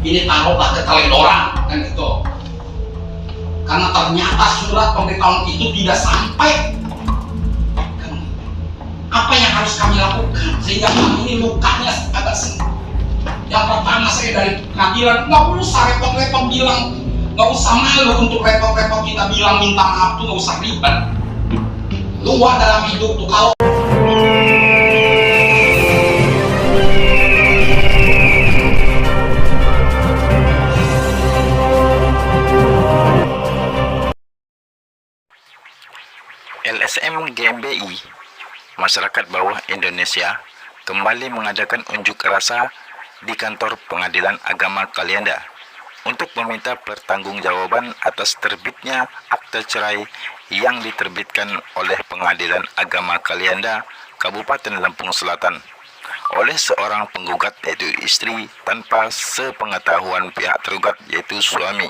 ini taruhlah keteledoran kan gitu. Karena ternyata surat pemberitahuan itu tidak sampai. Kan, apa yang harus kami lakukan sehingga kami ini lukanya agak sengit. Yang pertama saya dari pengadilan, nggak usah repot-repot bilang, nggak usah malu untuk repot-repot kita bilang minta maaf tuh, nggak usah ribet. Luar dalam hidup tuh kalau LSM GMBI Masyarakat Bawah Indonesia kembali mengadakan unjuk rasa di kantor Pengadilan Agama Kalianda untuk meminta pertanggungjawaban atas terbitnya akte cerai yang diterbitkan oleh Pengadilan Agama Kalianda Kabupaten Lampung Selatan oleh seorang penggugat yaitu istri tanpa sepengetahuan pihak tergugat yaitu suami.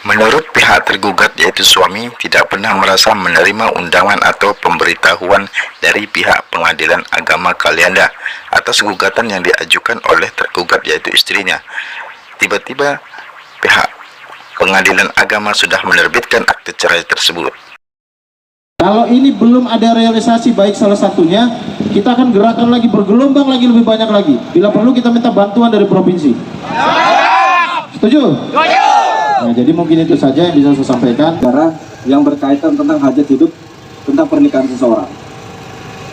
Menurut pihak tergugat yaitu suami tidak pernah merasa menerima undangan atau pemberitahuan dari pihak Pengadilan Agama Kalianda atas gugatan yang diajukan oleh tergugat yaitu istrinya. Tiba-tiba pihak Pengadilan Agama sudah menerbitkan akte cerai tersebut. Kalau ini belum ada realisasi baik salah satunya, kita akan gerakan lagi bergelombang lagi lebih banyak lagi. Bila perlu kita minta bantuan dari provinsi. Setuju? Nah, jadi mungkin itu saja yang bisa saya sampaikan. Cara yang berkaitan tentang hajat hidup tentang pernikahan seseorang.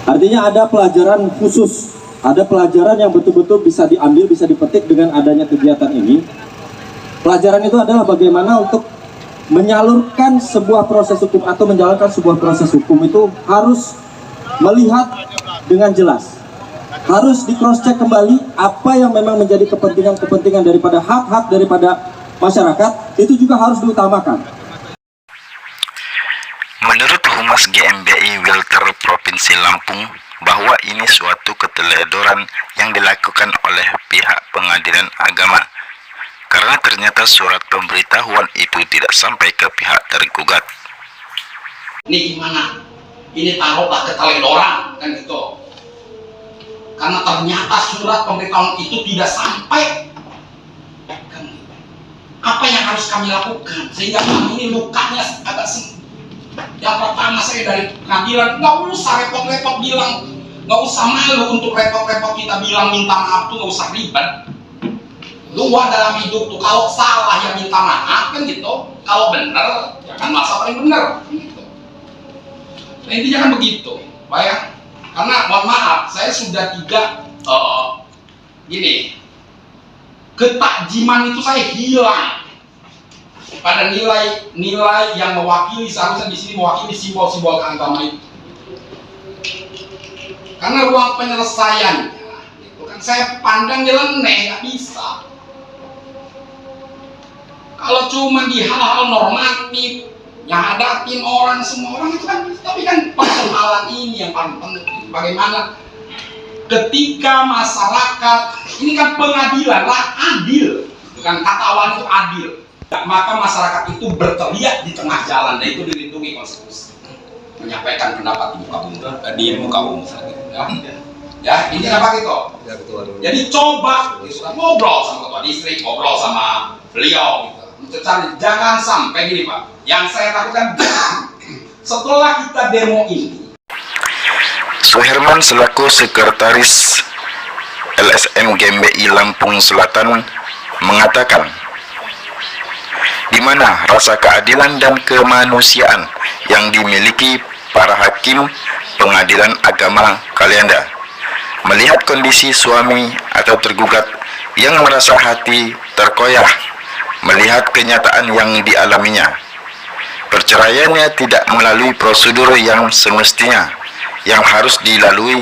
Artinya ada pelajaran khusus, ada pelajaran yang betul-betul bisa diambil, bisa dipetik dengan adanya kegiatan ini. Pelajaran itu adalah bagaimana untuk menyalurkan sebuah proses hukum atau menjalankan sebuah proses hukum itu harus melihat dengan jelas. Harus di cross check kembali apa yang memang menjadi kepentingan daripada hak-hak daripada masyarakat, itu juga harus diutamakan. Menurut Humas GMBI Wilter Provinsi Lampung bahwa ini suatu keteledoran yang dilakukan oleh pihak Pengadilan Agama karena ternyata surat pemberitahuan itu tidak sampai ke pihak tergugat. ini gimana? Ini taruhlah keteledoran kan gitu. Karena ternyata surat pemberitahuan itu tidak sampai. Apa yang harus kami lakukan sehingga kami ini lukanya agak sengit. Yang pertama saya dari pengadilan, nggak usah repot-repot bilang, nggak usah malu untuk repot-repot kita bilang minta maaf tuh, nggak usah ribet. Luar dalam hidup tuh kalau salah ya minta maaf kan gitu, kalau benar ya kan masa paling benar gitu. Nah, intinya kan begitu, bayang. Karena mohon maaf, saya sudah gini. Ketakjiman itu saya hilang pada nilai-nilai yang mewakili, seharusnya di sini mewakili simbol-simbol keagamaan itu. Karena ruang penyelesaiannya itu kan saya pandang nyeleneh, nggak bisa. Kalau cuma di hal-hal normatif yang hadapin orang semua orang itu kan, tapi kan persoalan ini yang paling penting. Bagaimana ketika masyarakat ini kan pengadilan lah adil, bukan kata awal itu adil, maka masyarakat itu berteriak di tengah jalan dan itu dilindungi konstitusi, menyampaikan pendapat di muka umum ya ini apa gitu. Jadi coba ngobrol sama ketua distrik, ngobrol sama beliau gitu. Jangan sampai gini Pak, yang saya takutkan setelah kita demo ini, Suherman selaku Sekretaris LSM GMBI Lampung Selatan mengatakan, di mana rasa keadilan dan kemanusiaan yang dimiliki para hakim Pengadilan Agama Kalianda melihat kondisi suami atau tergugat yang merasa hati terkoyak melihat kenyataan yang dialaminya. Perceraiannya tidak melalui prosedur yang semestinya yang harus dilalui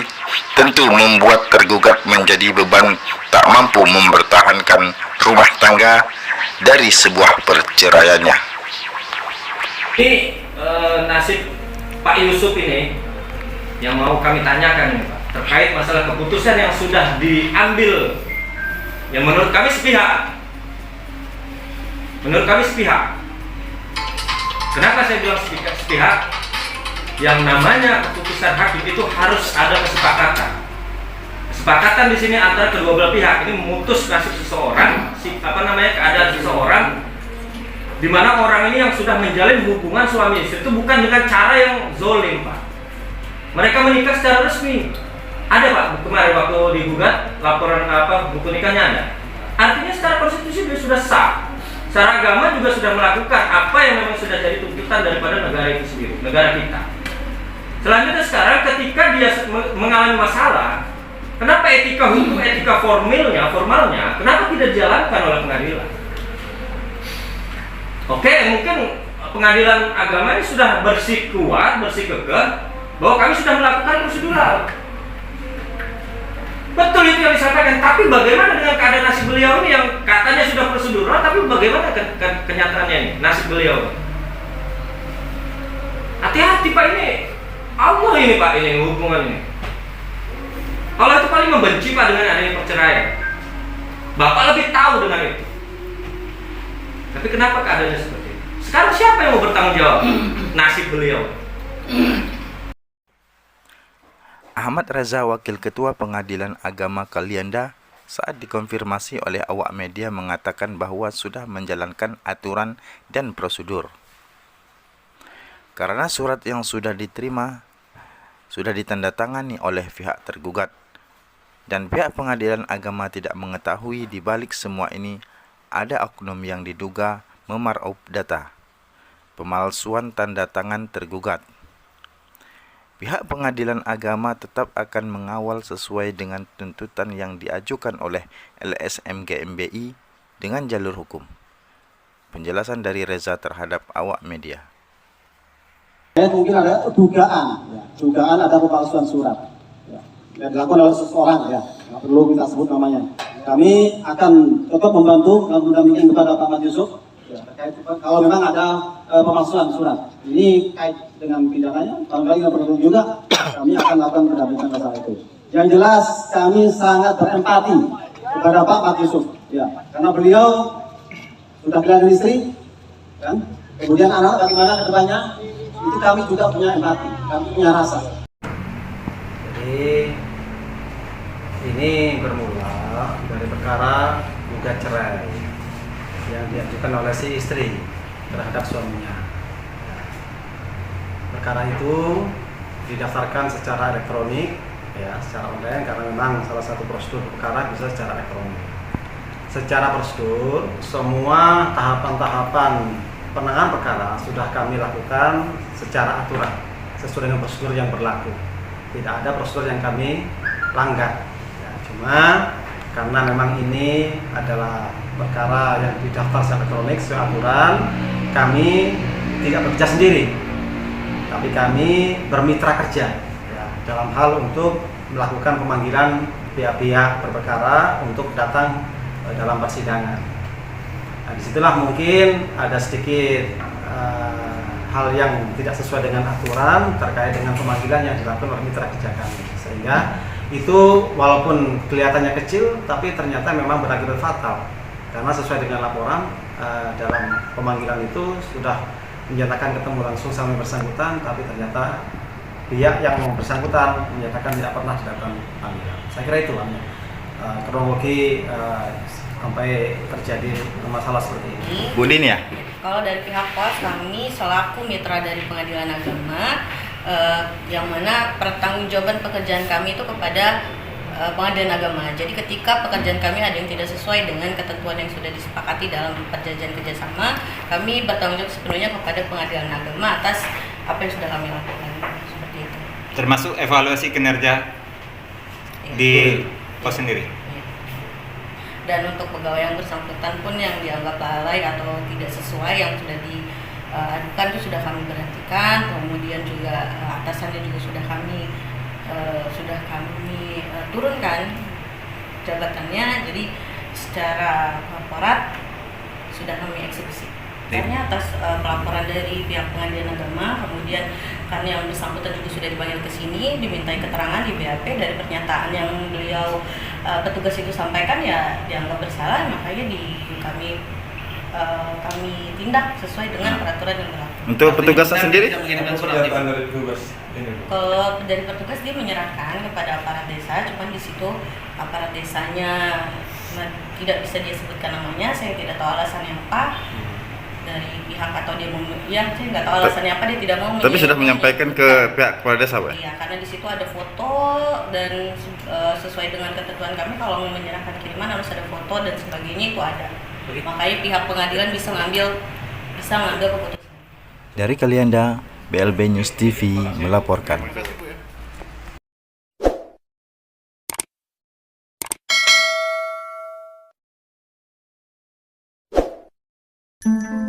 tentu membuat tergugat menjadi beban tak mampu mempertahankan rumah tangga dari sebuah perceraiannya. Ini nasib Pak Yusuf ini yang mau kami tanyakan ini Pak, terkait masalah keputusan yang sudah diambil yang menurut kami sepihak. Kenapa saya bilang sepihak? Yang namanya keputusan hakim itu harus ada kesepakatan kesepakatan di sini antara kedua belah pihak ini memutus nasib seseorang, keadaan seseorang, di mana orang ini yang sudah menjalin hubungan suami istri itu bukan dengan cara yang zolim, Pak. Mereka menikah secara resmi. Ada, Pak, kemarin waktu digugat laporan buku nikahnya ada. Artinya secara konstitusi dia sudah sah. Secara agama juga sudah melakukan apa yang memang sudah jadi tuntutan daripada negara itu sendiri, negara kita. Selanjutnya sekarang ketika dia mengalami masalah, kenapa etika hukum, etika formalnya, kenapa tidak dijalankan oleh pengadilan? Oke, mungkin pengadilan agama ini sudah bersikukuh bahwa kami sudah melakukan prosedural. Betul itu yang disampaikan, tapi bagaimana dengan keadaan nasib beliau ini yang katanya sudah prosedural, tapi bagaimana kenyataannya ini, nasib beliau? Hati-hati, Pak, ini Allah ini, Pak, ini hubungan ini. Allah itu paling membenci, Pak, dengan adanya perceraian. Bapak lebih tahu dengan itu. Tapi kenapa keadaannya seperti itu? Sekarang siapa yang mau bertanggung jawab nasib beliau? Ahmad Reza, Wakil Ketua Pengadilan Agama Kalianda, saat dikonfirmasi oleh awak media mengatakan bahwa sudah menjalankan aturan dan prosedur. Karena surat yang sudah diterima sudah ditandatangani oleh pihak tergugat dan pihak pengadilan agama tidak mengetahui di balik semua ini ada oknum yang diduga memaraup data, pemalsuan tanda tangan tergugat. Pihak pengadilan agama tetap akan mengawal sesuai dengan tuntutan yang diajukan oleh LSM GMBI dengan jalur hukum. Penjelasan dari Reza terhadap awak media. Mungkin ada dugaan ada pemalsuan surat yang dilakukan oleh seseorang, nggak perlu kita sebut namanya. Kami akan tetap membantu mendampingi kepada Pak Ahmad Yusuf terkait kalau memang ada pemalsuan surat. Ini kait dengan pidananya, barangkali nggak perlu juga kami akan lakukan pendampingan masalah itu. Yang jelas kami sangat berempati kepada Pak Ahmad Yusuf, karena beliau sudah kehilangan istri, kan? Kemudian anak bagaimana ke depannya, itu kami juga punya empati, kami punya rasa. Jadi ini bermula dari perkara gugat cerai yang diajukan oleh si istri terhadap suaminya. Perkara itu didaftarkan secara elektronik, secara online, karena memang salah satu prosedur perkara bisa secara elektronik. Secara prosedur, semua tahapan-tahapan penanganan perkara sudah kami lakukan secara aturan sesuai dengan prosedur yang berlaku. Tidak ada prosedur yang kami langgar. Cuma karena memang ini adalah perkara yang didaftar secara elektronik sesuai aturan, kami tidak bekerja sendiri, tapi kami bermitra kerja dalam hal untuk melakukan pemanggilan pihak-pihak berperkara untuk datang dalam persidangan. Nah, disitulah mungkin ada sedikit hal yang tidak sesuai dengan aturan terkait dengan pemanggilan yang dilakukan oleh mitra kerja kami, sehingga itu walaupun kelihatannya kecil tapi ternyata memang berakibat fatal karena sesuai dengan laporan dalam pemanggilan itu sudah menyatakan ketemu langsung sama yang bersangkutan, tapi ternyata pihak yang bersangkutan menyatakan tidak pernah dilakukan panggilan. Saya kira itu kronologi sampai terjadi masalah seperti ini. Bu Din ya? Kalau dari pihak POS, kami selaku mitra dari Pengadilan Agama, yang mana pertanggungjawaban pekerjaan kami itu kepada Pengadilan Agama. Jadi ketika pekerjaan kami ada yang tidak sesuai dengan ketentuan yang sudah disepakati dalam perjanjian kerjasama, kami bertanggung jawab sepenuhnya kepada Pengadilan Agama atas apa yang sudah kami lakukan. Seperti itu. Termasuk evaluasi kinerja di POS sendiri. Dan untuk pegawai yang bersangkutan pun yang dianggap lalai atau tidak sesuai yang sudah diadukan itu sudah kami berhentikan. Kemudian juga atasannya juga sudah kami turunkan jabatannya. Jadi secara korporat sudah kami eksekusi. Karena atas pelaporan dari pihak Pengadilan Agama, kemudian karena yang bersangkutan juga sudah dipanggil ke sini, dimintai keterangan di BAP dari pernyataan yang beliau petugas itu sampaikan, ya dianggap bersalah, makanya kami kami tindak sesuai dengan peraturan yang berlaku. Untuk petugasnya sendiri? Dari petugas dia menyerahkan kepada aparat desa, cuman di situ aparat desanya tidak bisa dia sebutkan namanya, saya tidak tahu alasannya apa dari pihak atau dia mau, ya saya nggak tahu alasannya apa, dia tidak mau. Tapi sudah menyampaikan ke pihak kepala desa, Pak? Iya, karena di situ ada foto dan sesuai dengan ketentuan kami kalau mau menyerahkan kiriman harus ada foto dan sebagainya, itu ada. Makanya pihak pengadilan bisa ngambil keputusan. Dari Kalianda, BLB News TV melaporkan. Thank you.